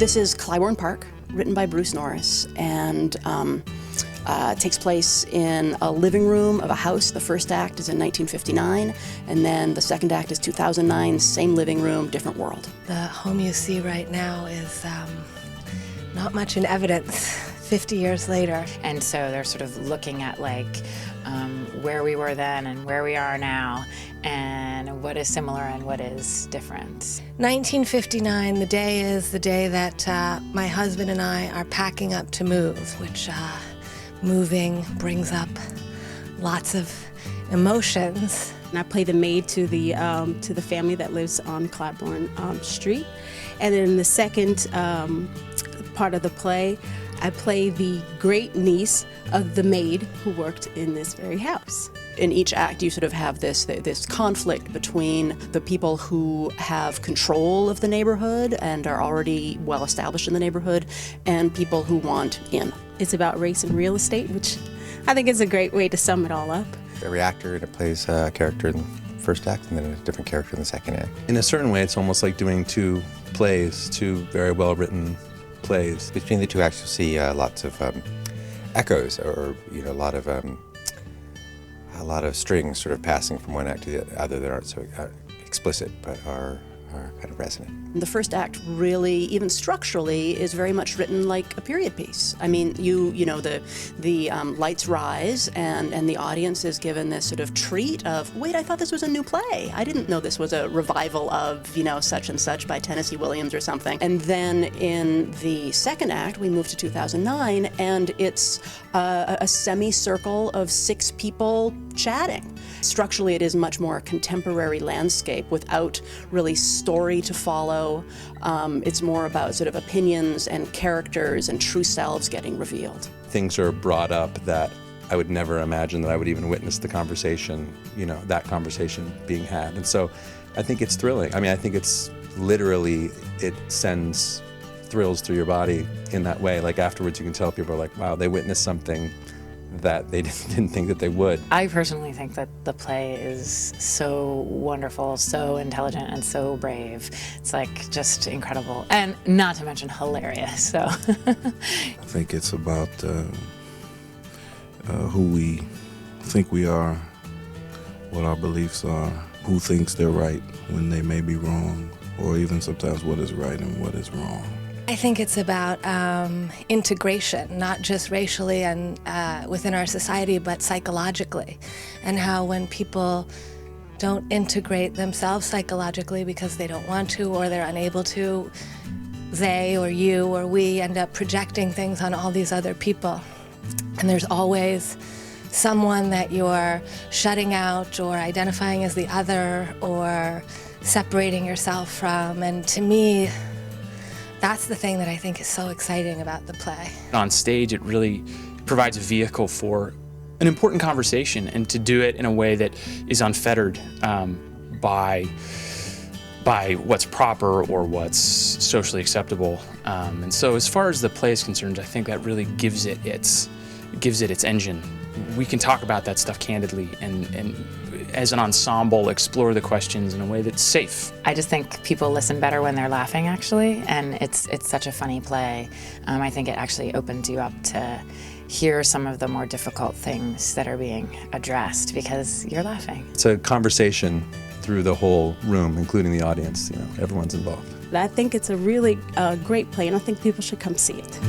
This is Clybourne Park, written by Bruce Norris, and takes place in a living room of a house. The first act is in 1959, and then the second act is 2009, same living room, different world. The home you see right now is not much in evidence 50 years later. And so they're sort of looking at where we were then and where we are now, and what is similar and what is different. 1959, the day is the day that my husband and I are packing up to move, which moving brings up lots of emotions. And I play the maid to the family that lives on Clybourne Street. And then in the second part of the play, I play the great niece of the maid who worked in this very house. In each act, you sort of have this conflict between the people who have control of the neighborhood and are already well established in the neighborhood, and people who want in. It's about race and real estate, which I think is a great way to sum it all up. Every actor plays a character in the first act and then a different character in the second act. In a certain way, it's almost like doing two plays, two very well-written plays. Between the two acts, you'll see lots of echoes, or a lot of strings sort of passing from one act to the other that aren't so explicit, but are kind of resonant. The first act really, even structurally, is very much written like a period piece. I mean, the lights rise and the audience is given this sort of treat of, wait, I thought this was a new play. I didn't know this was a revival of, such and such by Tennessee Williams or something. And then in the second act, we move to 2009, and it's a semicircle of 6 people chatting. Structurally, it is much more a contemporary landscape without really story to follow. It's more about sort of opinions and characters and true selves getting revealed. Things are brought up that I would never imagine that I would even witness the conversation, that conversation being had. And so I think it's thrilling. I mean, I think it's literally, it sends thrills through your body in that way. Like afterwards you can tell people are like, wow, they witnessed something that they didn't think that they would. I personally think that the play is so wonderful, so intelligent, and so brave. It's just incredible, and not to mention hilarious. So I think it's about who we think we are, what our beliefs are, who thinks they're right when they may be wrong, or even sometimes what is right and what is wrong. I think it's about integration, not just racially and within our society, but psychologically, and how when people don't integrate themselves psychologically because they don't want to or they're unable to, they or you or we end up projecting things on all these other people. And there's always someone that you're shutting out or identifying as the other or separating yourself from. And to me, that's the thing that I think is so exciting about the play. On stage, it really provides a vehicle for an important conversation, and to do it in a way that is unfettered by what's proper or what's socially acceptable. And so as far as the play is concerned, I think that really gives it its engine. We can talk about that stuff candidly and as an ensemble explore the questions in a way that's safe. I just think people listen better when they're laughing, actually, and it's such a funny play. I think it actually opens you up to hear some of the more difficult things that are being addressed because you're laughing. It's a conversation through the whole room, including the audience. Everyone's involved. I think it's a really great play, and I think people should come see it.